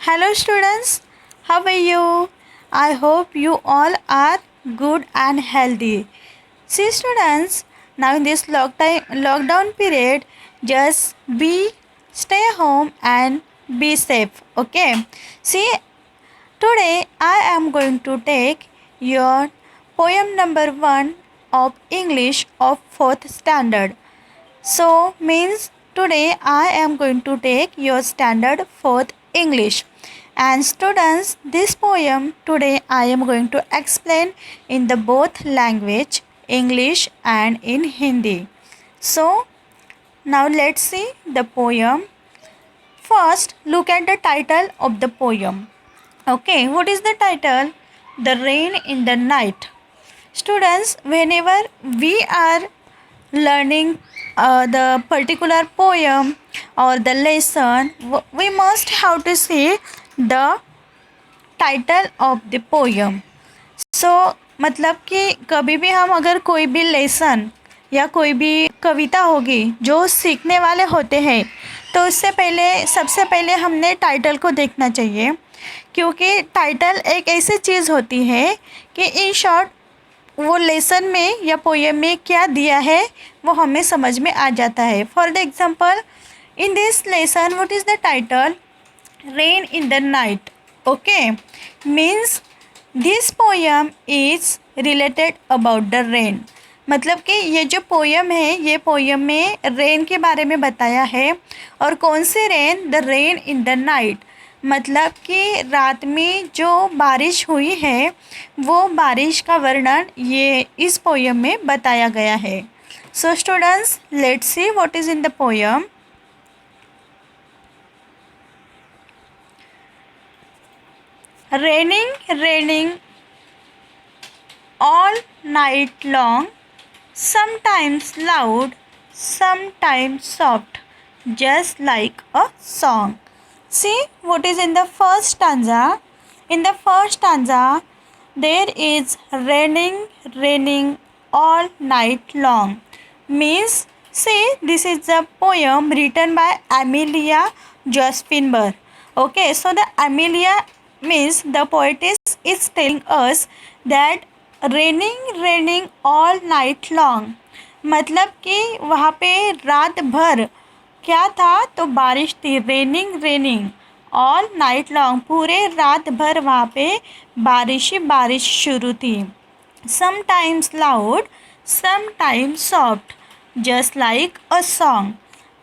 Hello students, how are you? I hope you all are good and healthy. See students, now in this lockdown period, just stay home and be safe. Okay. See, today I am going to take your poem number 1 of English of 4th standard. So means today I am going to take your standard 4th English. And students, this poem today I am going to explain in the both language English and in Hindi. So now let's see the poem. First look at the title of the poem. Okay, what is the title? The Rain in the Night. Students, whenever we are learning the particular poem or the lesson, we must have to see the title of the poem. So मतलब कि कभी भी हम अगर कोई भी lesson या कोई भी कविता होगी जो सीखने वाले होते हैं तो उससे पहले सबसे पहले हमने टाइटल को देखना चाहिए, क्योंकि टाइटल एक ऐसी चीज़ होती है कि इन शॉर्ट वो लेसन में या पोएम में क्या दिया है वो हमें समझ में आ जाता है. For the example, in this lesson what is the title? Rain in the night. Okay, means this poem is related about the rain. मतलब कि ये जो पोएम है ये पोएम में रेन के बारे में बताया है. और कौन सी rain? The rain in the night. मतलब कि रात में जो बारिश हुई है वो बारिश का वर्णन ये इस पोएम में बताया गया है. So students, let's see what is in the poem. Raining all night long, sometimes loud, sometimes soft, just like a song. See what is in the first stanza. In the first stanza, there is raining all night long. Means, see, this is a poem written by Amelia Josephine Burr. Okay, so the Amelia means the poetess is telling us that raining all night long. मतलब कि वहाँ पे रात भर क्या था? तो बारिश थी. रेनिंग ऑल नाइट लॉन्ग, पूरे रात भर वहाँ पे बारिश शुरू थी. Sometimes loud, sometimes soft, just like a song.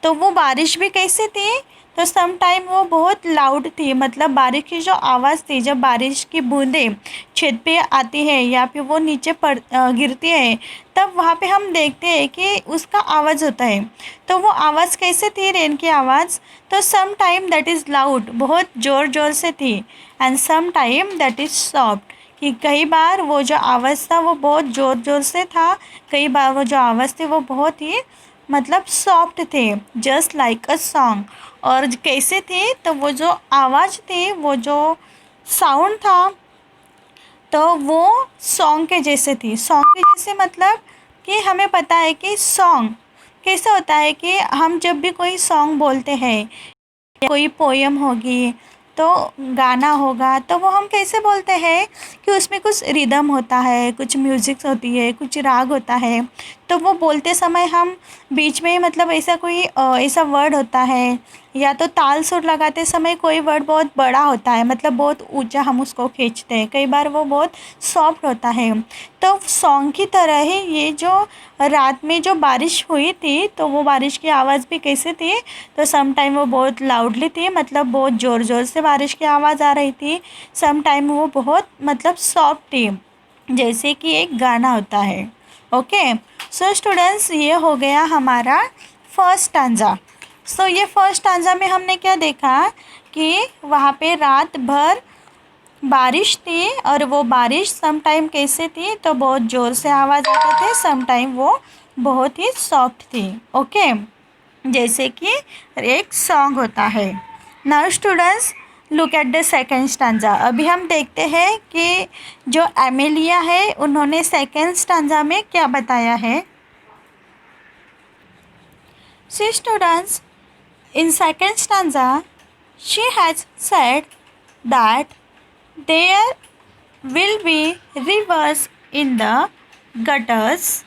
तो वो बारिश भी कैसी थी? तो सम टाइम वो बहुत लाउड थी. मतलब बारिश की जो आवाज़ थी, जब बारिश की बूंदें छत पे आती है या फिर वो नीचे गिरती है तब वहाँ पे हम देखते हैं कि उसका आवाज़ होता है. तो वो आवाज़ कैसे थी? रेन की आवाज़. तो some time that is loud, बहुत ज़ोर से थी. And some time that is soft, कि कई बार वो जो आवाज़ था वो बहुत ज़ोर से था, कई बार वो जो आवाज़ थी वो बहुत ही मतलब सॉफ्ट थे. Just like a song. और कैसे थे? तो वो जो आवाज़ थी, वो जो साउंड था, तो वो सॉन्ग के जैसे थी. सॉन्ग के जैसे मतलब कि हमें पता है कि सॉन्ग कैसे होता है कि हम जब भी कोई सॉन्ग बोलते हैं या कोई पोएम होगी तो गाना होगा तो वो हम कैसे बोलते हैं कि उसमें कुछ रिदम होता है, कुछ म्यूज़िक होती है, कुछ राग होता है. तो वो बोलते समय हम बीच में मतलब ऐसा कोई ऐसा वर्ड होता है, या तो ताल सुर लगाते समय कोई वर्ड बहुत बड़ा होता है, मतलब बहुत ऊंचा हम उसको खींचते हैं. कई बार वो बहुत सॉफ्ट होता है. तो सॉन्ग की तरह ही ये जो रात में जो बारिश हुई थी तो वो बारिश की आवाज़ भी कैसे थी? तो सम टाइम वो बहुत लाउडली थी, मतलब बहुत ज़ोर से बारिश की आवाज़ आ रही थी. सम टाइम वो बहुत मतलब सॉफ्ट थी, जैसे कि एक गाना होता है. ओके, सो स्टूडेंट्स, ये हो गया हमारा फर्स्ट स्टैंजा. सो ये फर्स्ट स्टैंजा में हमने क्या देखा कि वहाँ पे रात भर बारिश थी और वो बारिश सम टाइम कैसे थी? तो बहुत ज़ोर से आवाज़ आते थे, सम टाइम वो बहुत ही सॉफ्ट थी. ओके, जैसे कि एक सॉन्ग होता है. Now students, look at the second stanza. अभी हम देखते हैं कि जो एमेलिया है उन्होंने सेकेंड स्टैंजा में क्या बताया है. सी students, in second stanza she has said that there will be rivers in the gutters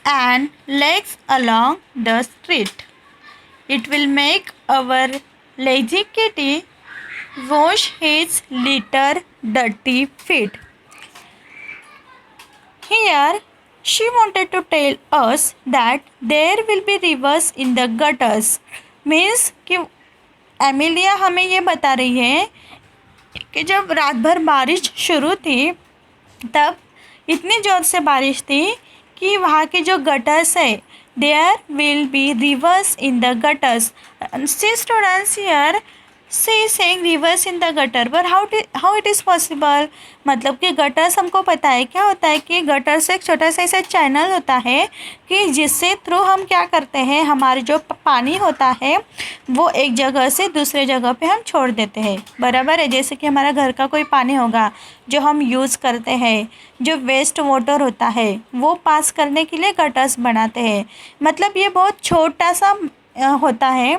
and lakes along the street. It will make our lazy kitty wash his little dirty feet. Here, she wanted to tell us that there will be rivers in the gutters. Means कि Emilia हमें ये बता रही है कि जब रात भर बारिश शुरू थी तब इतनी ज़ोर से बारिश थी कि वहाँ के जो गटर्स है there will be rivers in the gutters. See students here see saying rivers in the gutter, पर हाउ इट इज़ पॉसिबल. मतलब कि गटर्स हमको पता है क्या होता है कि गटर्स एक छोटा सा ऐसा चैनल होता है कि जिससे थ्रू हम क्या करते हैं, हमारे जो पानी होता है वो एक जगह से दूसरे जगह पे हम छोड़ देते हैं. बराबर है. जैसे कि हमारा घर का कोई पानी होगा जो हम यूज़ करते हैं, जो वेस्ट वाटर होता है वो पास करने के लिए गटर्स बनाते हैं. मतलब ये बहुत छोटा सा होता है.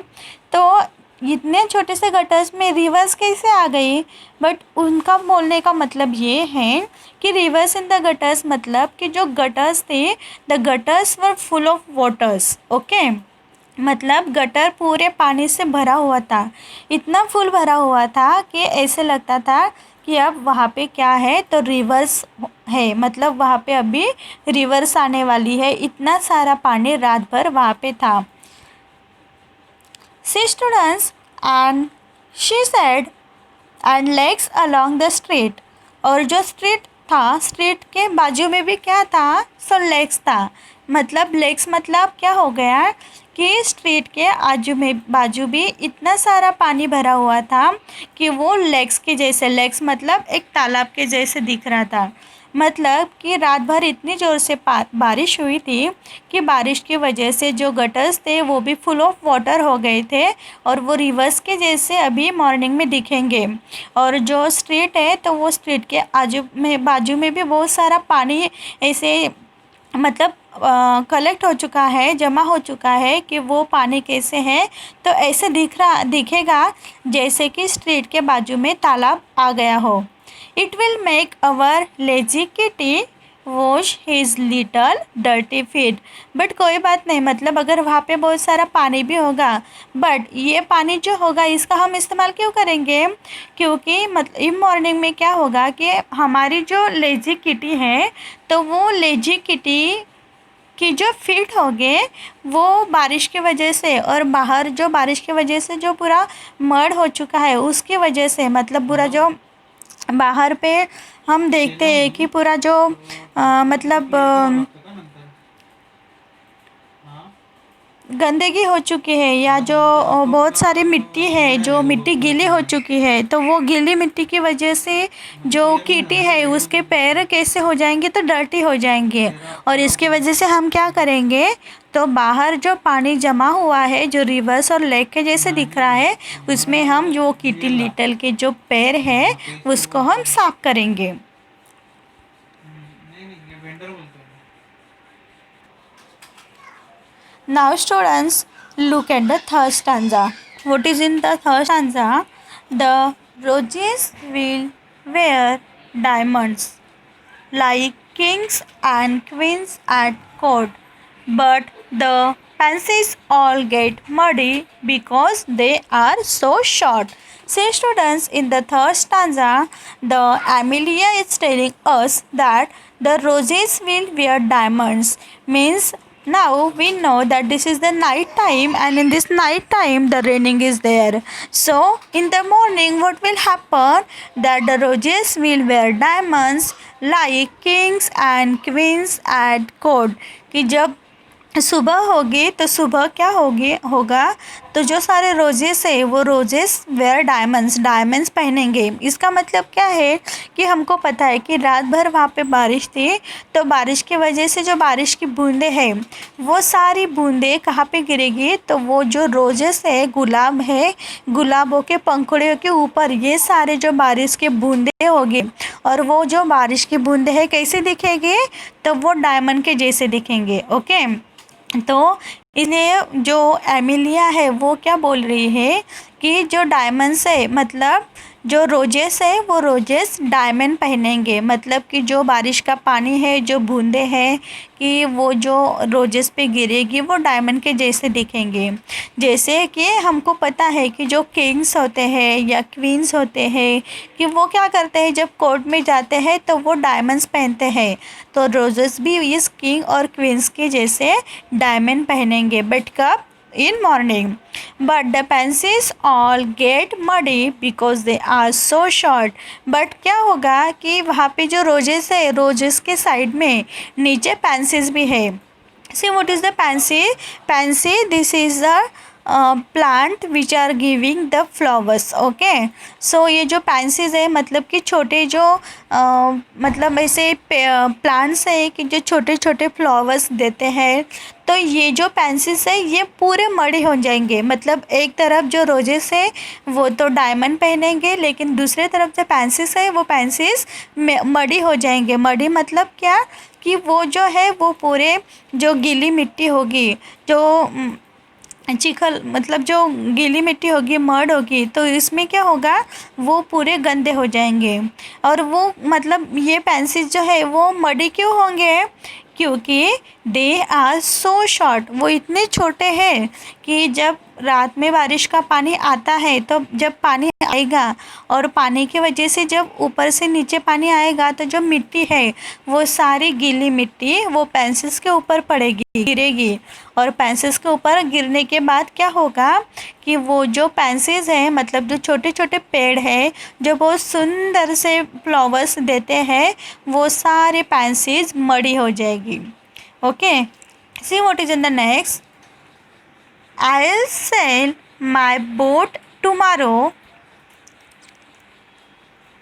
तो इतने छोटे से गटर्स में रिवर्स कैसे आ गई. बट उनका बोलने का मतलब ये है कि रिवर्स इन द गटर्स मतलब कि जो गटर्स थे the gutters were full of waters. Okay, मतलब गटर पूरे पानी से भरा हुआ था. इतना फुल भरा हुआ था कि ऐसे लगता था कि अब वहाँ पे क्या है तो रिवर्स है. मतलब वहाँ पे अभी रिवर्स आने वाली है. इतना सारा पानी रात भर वहाँ पे था. See students, and she said and legs along the street. और जो स्ट्रीट था, स्ट्रीट के बाजू में भी क्या था, सो लेग्स था. मतलब लेग्स मतलब क्या हो गया कि स्ट्रीट के बाजू भी इतना सारा पानी भरा हुआ था कि वो लेग्स के जैसे, लेग्स मतलब एक तालाब के जैसे दिख रहा था. मतलब कि रात भर इतनी ज़ोर से बारिश हुई थी कि बारिश की वजह से जो गटर्स थे वो भी फुल ऑफ वाटर हो गए थे और वो रिवर्स के जैसे अभी मॉर्निंग में दिखेंगे. और जो स्ट्रीट है तो वो स्ट्रीट के बाजू में भी बहुत सारा पानी ऐसे मतलब कलेक्ट हो चुका है, जमा हो चुका है कि वो पानी कैसे है तो ऐसे दिखेगा जैसे कि स्ट्रीट के बाजू में तालाब आ गया हो. It will make our lazy kitty wash his little dirty feet. But कोई बात नहीं, मतलब अगर वहाँ पे बहुत सारा पानी भी होगा बट ये पानी जो होगा इसका हम इस्तेमाल क्यों करेंगे, क्योंकि मतलब मॉर्निंग में क्या होगा कि हमारी जो लेजी किटी है तो वो लेजी किटी कि जो फीट होंगे वो बारिश की वजह से और बाहर जो बारिश की वजह से जो पूरा मड हो चुका है उसकी वजह से, मतलब पूरा जो बाहर पे हम देखते हैं कि पूरा जो मतलब गंदगी हो चुकी है या जो बहुत सारी मिट्टी है, जो मिट्टी गीली हो चुकी है तो वो गीली मिट्टी की वजह से जो कीटी है उसके पैर कैसे हो जाएंगे तो डर्टी हो जाएंगे. और इसकी वजह से हम क्या करेंगे तो बाहर जो पानी जमा हुआ है जो रिवर्स और लेक के जैसे दिख रहा है उसमें हम जो कीटी लिटल के जो पैर है उसको हम साफ करेंगे. Now students, look at the third stanza. What is in the third stanza? The roses will wear diamonds like kings and queens at court, but the pansies all get muddy because they are so short. See students, in the third stanza, the Amelia is telling us that the roses will wear diamonds. Means now we know that this is the night time and in this night time the raining is there. So in the morning what will happen, that the roses will wear diamonds like kings and queens at court. कि जब सुबह होगी तो सुबह क्या होगा तो जो सारे रोजेस है वो रोजेस वेयर डायमंड्स पहनेंगे. इसका मतलब क्या है कि हमको पता है कि रात भर वहाँ पे बारिश थी तो बारिश की वजह से जो बारिश की बूंदें हैं वो सारी बूंदें कहाँ पे गिरेगी तो वो जो रोजेस है गुलाब है, गुलाबों के पंखुड़ियों के ऊपर ये सारे जो बारिश के बूंदें होगी और वो जो बारिश की बूंदें हैं कैसे दिखेंगे तो वो डायमंड के जैसे दिखेंगे. ओके, तो इसलिए जो एमिलिया है वो क्या बोल रही है कि जो डायमंड्स है मतलब जो रोजेस है वो रोजेस डायमंड पहनेंगे, मतलब कि जो बारिश का पानी है, जो बूंदे हैं कि वो जो रोजेस पे गिरेगी वो डायमंड के जैसे दिखेंगे। जैसे कि हमको पता है कि जो किंग्स होते हैं या क्वींस होते हैं कि वो क्या करते हैं, जब कोर्ट में जाते हैं तो वो डायमंड्स पहनते हैं। तो रोजेस भी इस किंग और क्वींस के जैसे डायमंड पहनेंगे, बट कब? In morning. But the pencils all get muddy because they are so short. But क्या होगा कि वहाँ पे जो रोजेस है, रोजेस के साइड में नीचे पेंसिल्स भी है। See what is the pansy? Pansy, this is the plant which are giving the flowers. Okay, so ये जो पैंसीज है मतलब कि छोटे जो मतलब ऐसे प्लांट्स है कि जो छोटे छोटे फ्लावर्स देते हैं। तो ये जो पैंसीज है ये पूरे मड़ी हो जाएंगे, मतलब एक तरफ जो रोजेस है वो तो डायमंड पहनेंगे, लेकिन दूसरे तरफ जो पैंसीज है वो पैंसीज मड़ी हो जाएंगे। मड़ी मतलब क्या कि वो जो है वो पूरे जो गीली मिट्टी होगी, जो चिखल मतलब जो गीली मिट्टी होगी, मड होगी, तो इसमें क्या होगा वो पूरे गंदे हो जाएंगे। और वो मतलब ये पेंसिल जो है वो मडी क्यों होंगे? क्योंकि दे आर सो शॉर्ट, वो इतने छोटे हैं कि जब रात में बारिश का पानी आता है तो जब पानी आएगा और पानी की वजह से जब ऊपर से नीचे पानी आएगा तो जो मिट्टी है वो सारी गीली मिट्टी वो पेंसिल्स के ऊपर पड़ेगी, गिरेगी। और पेंसिल्स के ऊपर गिरने के बाद क्या होगा कि वो जो पेंसिल्स हैं मतलब जो छोटे छोटे पेड़ है जो बहुत सुंदर से फ्लावर्स देते हैं, वो सारे पेंसिल्स मड़ी हो जाएगी। Okay, see what is in the next. I'll sail my boat tomorrow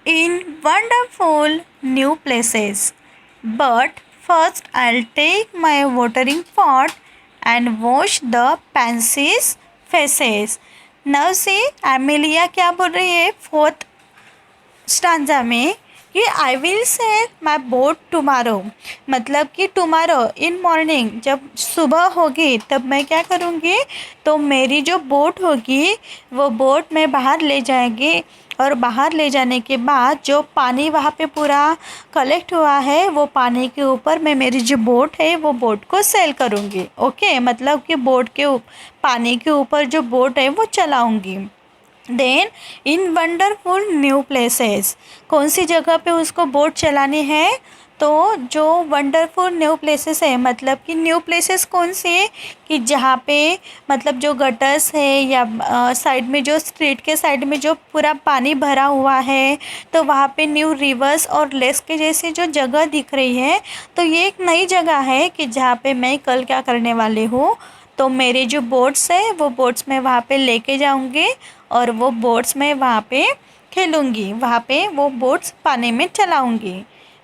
in wonderful new places. But first I'll take my watering pot and wash the pansies' faces. Now see, Amelia क्या बोल रही है fourth stanza में कि I will sell my boat tomorrow, मतलब कि tomorrow in morning जब सुबह होगी तब मैं क्या करूँगी, तो मेरी जो बोट होगी वो बोट मैं बाहर ले जाएंगी। और बाहर ले जाने के बाद जो पानी वहाँ पे पूरा कलेक्ट हुआ है वो पानी के ऊपर मैं मेरी जो बोट है वो बोट को सेल करूँगी। ओके, मतलब कि बोट के पानी के ऊपर जो बोट है वो चलाऊँगी। Then in wonderful new places, कौन सी जगह पे उसको बोट चलानी है, तो जो वंडरफुल न्यू प्लेसेस है मतलब कि न्यू प्लेसेस कौन से कि जहाँ पे मतलब जो गटर्स है या साइड में जो स्ट्रीट के साइड में जो पूरा पानी भरा हुआ है, तो वहाँ पे न्यू रिवर्स और लेक्स के जैसे जो जगह दिख रही है, तो ये एक नई जगह है कि जहाँ पे मैं कल क्या करने वाली हूँ, तो मेरे जो बोट्स है वो बोट्स मैं वहाँ पे लेके जाऊँगी और वो बोट्स मैं वहाँ पे खेलूँगी, वहाँ पे वो बोट्स पानी में चलाऊँगी।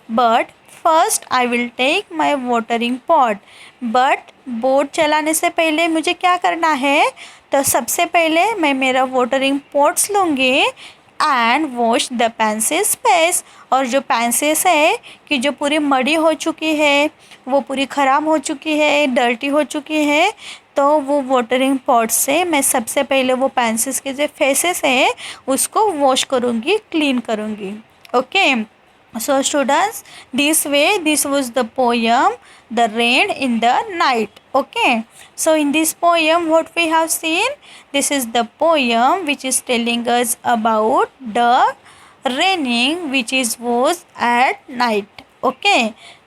But first I will take my watering pot. But boat चलाने से पहले मुझे क्या करना है, तो सबसे पहले मैं मेरा वाटरिंग पॉट्स लूँगी and wash the pencils face. और जो पेंसिल्स है कि जो पूरी मड़ी हो चुकी है, वो पूरी ख़राब हो चुकी है, डर्टी हो चुकी है, तो वो वाटरिंग पॉट से मैं सबसे पहले वो पेंसिल्स के जो फेसेस हैं उसको वॉश करूँगी, क्लीन करूँगी। Okay, so students, this way this was the poem The Rain in the Night. Okay, so in this poem what we have seen, this is the poem which is telling us about the raining which is was at night. Okay,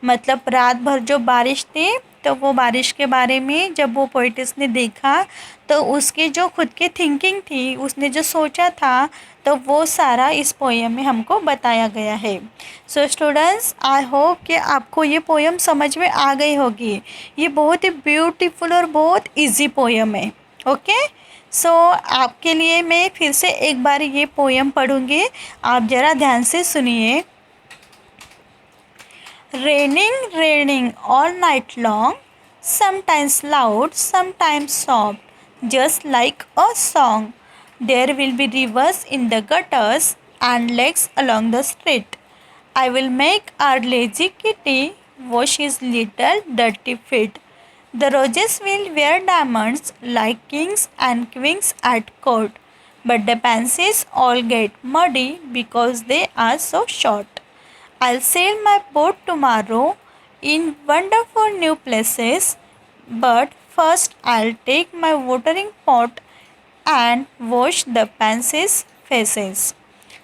मतलब रात भर जो बारिश थी तो वो बारिश के बारे में जब वो पोइटिस ने देखा तो उसकी जो खुद की थिंकिंग थी, उसने जो सोचा था, तो वो सारा इस पोएम में हमको बताया गया है। सो स्टूडेंट्स, आई होप कि आपको ये पोएम समझ में आ गई होगी। ये बहुत ही ब्यूटीफुल और बहुत इजी पोएम है। ओके, सो आपके लिए मैं फिर से एक बार ये पोएम पढ़ूँगी, आप ज़रा ध्यान से सुनिए। Raining, raining all night long, sometimes loud, sometimes soft, just like a song. There will be rivers in the gutters and lakes along the street. I will make our lazy kitty wash his little dirty feet. The roses will wear diamonds like kings and queens at court, but the pansies all get muddy because they are so short. I'll sail my boat tomorrow in wonderful new places, but first I'll take my watering pot and wash the pansies' faces.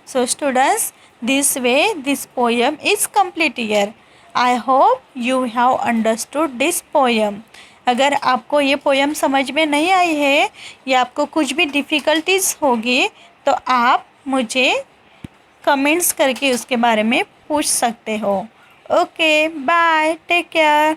So students, this way this poem is complete here. I hope you have understood this poem. अगर आपको ये poem समझ में नहीं आई है या आपको कुछ भी डिफ़िकल्टीज़ होगी तो आप मुझे कमेंट्स करके उसके बारे में पूछ सकते हो. Okay, bye, take care.